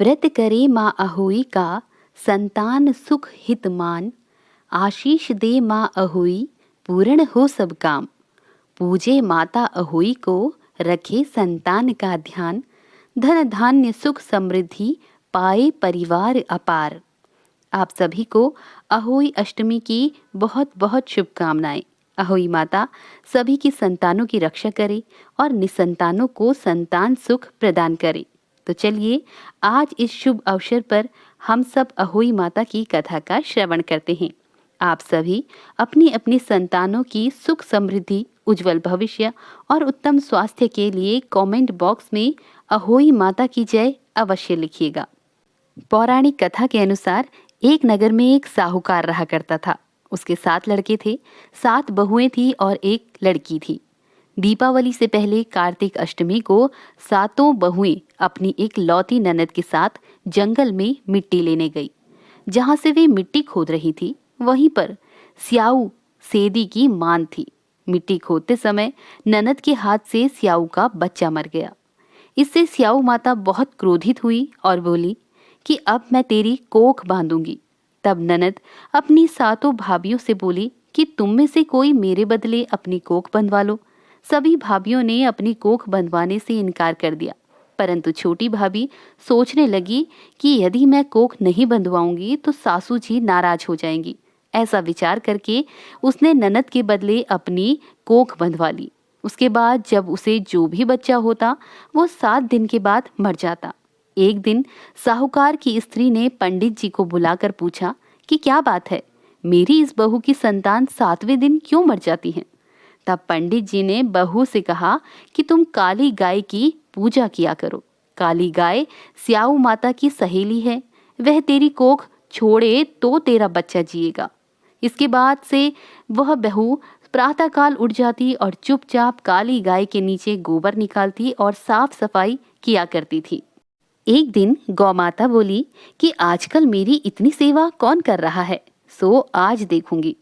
व्रत करे माँ अहोई का, संतान सुख हित मान। आशीष दे माँ अहोई, पूर्ण हो सब काम। पूजे माता अहोई को, रखे संतान का ध्यान। धन धान्य सुख समृद्धि, पाए परिवार अपार। आप सभी को अहोई अष्टमी की बहुत बहुत शुभकामनाएं। अहोई माता सभी की संतानों की रक्षा करे और निसंतानों को संतान सुख प्रदान करे। तो चलिए आज इस शुभ अवसर पर हम सब अहोई माता की कथा का श्रवण करते हैं। आप सभी अपनी अपनी संतानों की सुख समृद्धि, उज्जवल भविष्य और उत्तम स्वास्थ्य के लिए कमेंट बॉक्स में अहोई माता की जय अवश्य लिखिएगा। पौराणिक कथा के अनुसार एक नगर में एक साहूकार रहा करता था। उसके 7 लड़के थे, 7 बहुएं थी और एक लड़की थी। दीपावली से पहले कार्तिक अष्टमी को सातों बहुएं अपनी एक लौती ननद के साथ जंगल में मिट्टी लेने गई। जहां से वे मिट्टी खोद रही थी, वहीं पर स्याऊ सेदी की मान थी। मिट्टी खोदते समय ननद के हाथ से स्याऊ का बच्चा मर गया। इससे स्याऊ माता बहुत क्रोधित हुई और बोली कि अब मैं तेरी कोख बांधूंगी। तब ननद अपनी सातों भाभियों से बोली कि तुम में से कोई मेरे बदले अपनी कोख बंधवा लो। सभी भाभियों ने अपनी कोख बंधवाने से इनकार कर दिया, परंतु छोटी भाभी सोचने लगी कि यदि मैं कोख नहीं बंधवाऊंगी तो सासू जी नाराज हो जाएंगी। ऐसा विचार करके उसने ननद के बदले अपनी कोख बंधवा ली। उसके बाद जब उसे जो भी बच्चा होता वो 7 दिन के बाद मर जाता। एक दिन साहूकार की स्त्री ने पंडित जी को बुलाकर पूछा कि क्या बात है, मेरी इस बहू की संतान 7वें दिन क्यों मर जाती है। तब पंडित जी ने बहू से कहा कि तुम काली गाय की पूजा किया करो। काली गाय स्याऊ माता की सहेली है, वह तेरी कोख छोड़े तो तेरा बच्चा जिएगा। इसके बाद से वह बहू प्रातःकाल उठ जाती और चुपचाप काली गाय के नीचे गोबर निकालती और साफ सफाई किया करती थी। एक दिन गौ माता बोली कि आजकल मेरी इतनी सेवा कौन कर रहा है, सो आज देखूंगी।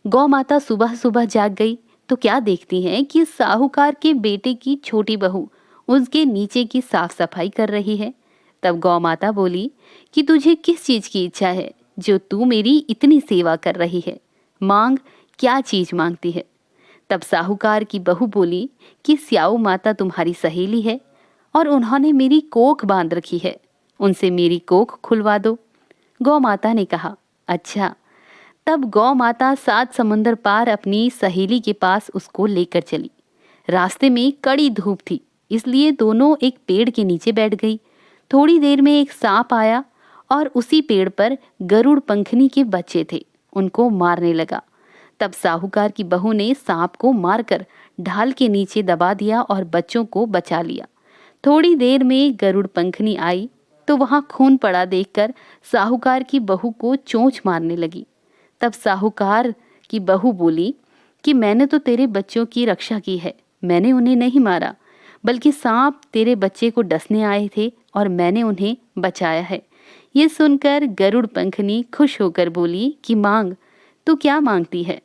गौ माता सुबह सुबह जाग गई तो क्या देखती है कि साहूकार के बेटे की छोटी बहू उसके नीचे की साफ सफाई कर रही है। तब गौ माता बोली कि तुझे किस चीज की इच्छा है जो तू मेरी इतनी सेवा कर रही है, मांग, क्या चीज मांगती है। तब साहूकार की बहू बोली कि स्याऊ माता तुम्हारी सहेली है और उन्होंने मेरी कोख बांध रखी है, उनसे मेरी कोख खुलवा दो। गौ माता ने कहा अच्छा। तब गौ माता 7 समुंदर पार अपनी सहेली के पास उसको लेकर चली। रास्ते में कड़ी धूप थी, इसलिए दोनों एक पेड़ के नीचे बैठ गई। थोड़ी देर में एक सांप आया और उसी पेड़ पर गरुड़ पंखनी के बच्चे थे, उनको मारने लगा। तब साहूकार की बहू ने सांप को मारकर ढाल के नीचे दबा दिया और बच्चों को बचा लिया। थोड़ी देर में गरुड़ पंखनी आई तो वहां खून पड़ा देखकर साहूकार की बहू को चोंच मारने लगी। तब साहूकार की बहू बोली कि मैंने तो तेरे बच्चों की रक्षा की है, मैंने उन्हें नहीं मारा, बल्कि सांप तेरे बच्चे को डसने आए थे और मैंने उन्हें बचाया है। ये सुनकर गरुड़ पंखनी खुश होकर बोली कि मांग, तू क्या मांगती है।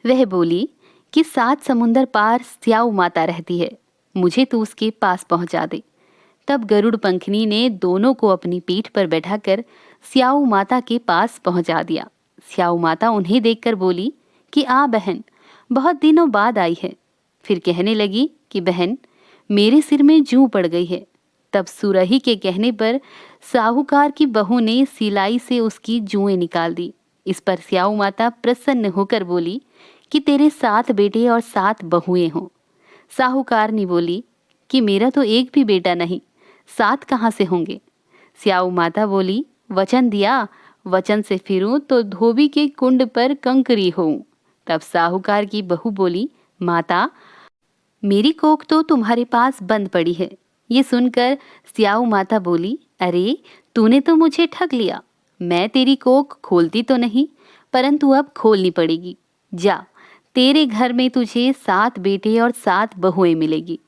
वह बोली कि 7 समुंदर पार स्याऊ माता रहती है, मुझे तू उसके पास पहुंचा दे। तब गरुड़ पंखनी ने दोनों को अपनी पीठ पर बैठाकर स्याऊ माता के पास पहुंचा दिया। स्याऊ माता उन्हें देखकर बोली कि आ बहन, बहुत दिनों बाद आई है। फिर कहने लगी कि बहन, मेरे सिर में जूं पड़ गई है। तब सुरही के कहने पर साहूकार की बहू ने सिलाई से उसकी जुएं निकाल दी। इस पर स्याऊ माता प्रसन्न होकर बोली कि तेरे 7 बेटे और 7 बहुएं हों। साहूकार ने बोली कि मेरा तो एक भी बेटा नहीं, 7 कहाँ से होंगे। स्याऊ माता बोली, वचन दिया, वचन से फिरूं तो धोबी के कुंड पर कंकरी होऊं। तब साहूकार की बहू बोली, माता, मेरी कोख तो तुम्हारे पास बंद पड़ी है। ये सुनकर स्याऊ माता बोली, अरे तूने तो मुझे ठग लिया, मैं तेरी कोख खोलती तो नहीं, परंतु अब खोलनी पड़ेगी। जा, तेरे घर में तुझे 7 बेटे और 7 बहुएं मिलेगी।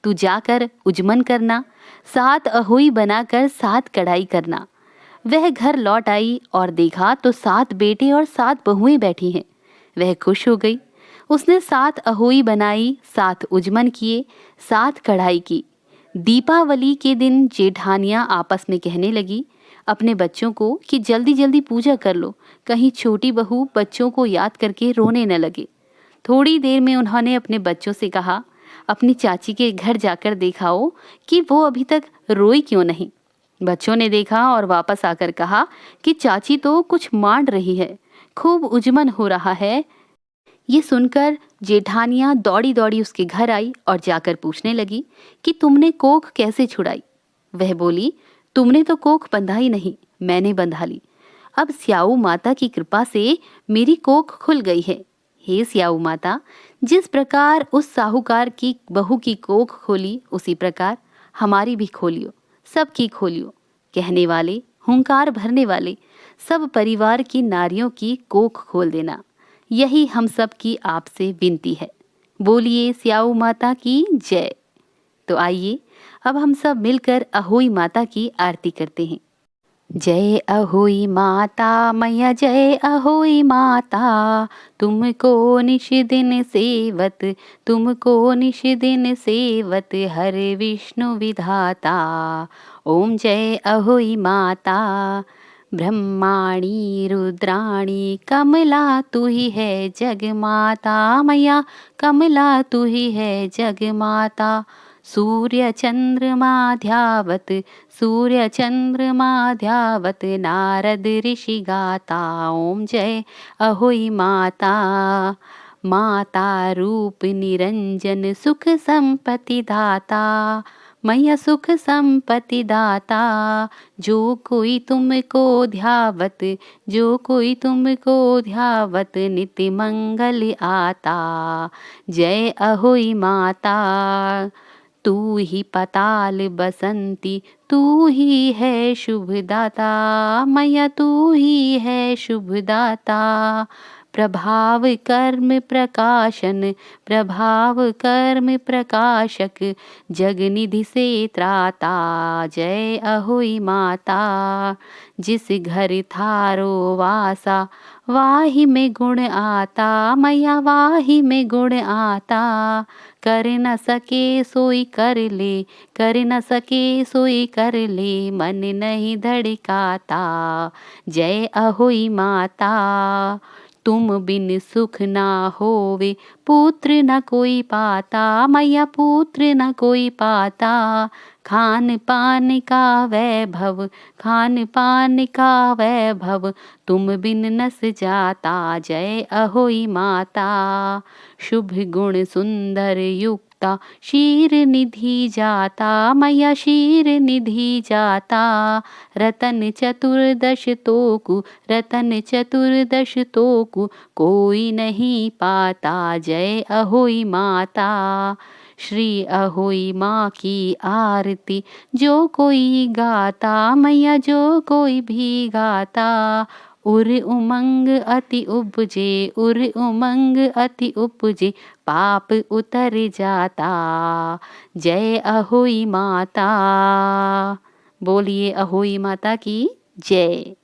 तू जाकर उजमन करना, 7 अहोई बनाकर 7 कढ़ाई करना। वह घर लौट आई और देखा तो 7 बेटे और 7 बहुएं बैठी हैं। वह खुश हो गई। उसने 7 अहोई बनाई, 7 उजमन किए, 7 कढ़ाई की। दीपावली के दिन जेठानियां आपस में कहने लगी अपने बच्चों को कि जल्दी जल्दी पूजा कर लो, कहीं छोटी बहू बच्चों को याद करके रोने न लगे। थोड़ी देर में उन्होंने अपने बच्चों से कहा, अपनी चाची के घर जाकर दिखाओ कि वो अभी तक रोई क्यों नहीं। बच्चों ने देखा और वापस आकर कहा कि चाची तो कुछ मांड रही है, खूब उजमन हो रहा है। ये सुनकर जेठानियां दौड़ी दौड़ी उसके घर आई और जाकर पूछने लगी कि तुमने कोख कैसे छुड़ाई। वह बोली, तुमने तो कोख बंधा ही नहीं, मैंने बंधा ली। अब स्याऊ माता की कृपा से मेरी कोख खुल गई है। हे स्याऊ माता, जिस प्रकार उस साहूकार की बहू की कोख खोली, उसी प्रकार हमारी भी खोलियो, सबकी खोलियो। कहने वाले, हुंकार भरने वाले, सब परिवार की नारियों की कोख खोल देना, यही हम सब की आपसे विनती है। बोलिए स्याऊ माता की जय। तो आइए अब हम सब मिलकर अहोई माता की आरती करते हैं। जय अहोई माता मैया, जय अहोई माता, तुमको निश दिन सेवत, तुमको निश दिन सेवत, हर विष्णु विधाता। ओम जय अहोई माता। ब्रह्माणी रुद्राणी कमला तू ही है जगमाता, मैया कमला तू ही है जगमाता। सूर्य चंद्रमा ध्यावत, सूर्य चंद्रमा ध्यावत, नारद ऋषि गाता। ओम जय अहोई माता। माता रूप निरंजन, सुख संपत्ति दाता, मैया सुख संपत्ति दाता। जो कोई तुमको ध्यावत, जो कोई तुमको ध्यावत, नित्य मंगल आता। जय अहोई माता। तू ही पताल बसंती, तू ही है शुभदाता, मैया तू ही है शुभदाता। प्रभाव कर्म प्रकाशन, प्रभाव कर्म प्रकाशक, जगनिधि से त्राता। जय अहोई माता। जिस घर थारो वासा, वाही में गुण आता, मैया वाही में गुण आता। कर न सके सोई कर ले, कर न सके सोई कर ले, मन नहीं धड़काता। जय अहोई माता। तुम बिन सुख ना होवे, पुत्र न कोई पाता, मैया पुत्र न कोई पाता। खान पान का वैभव, खान पान का वैभव, तुम बिन नस जाता। जय अहोई माता। शुभ गुण सुंदर युक्ता, शीर निधि जाता, मैया शीर निधि जाता। रतन चतुर्दश तोकु, रतन चतुर्दश तोकु, कोई नहीं पाता। जय अहोई माता। श्री अहोई माँ की आरती जो कोई गाता, मैया जो कोई भी गाता। उर उमंग अति उपजे, उर उमंग अति उपजे, पाप उतर जाता। जय अहोई माता। बोलिए अहोई माता की जय।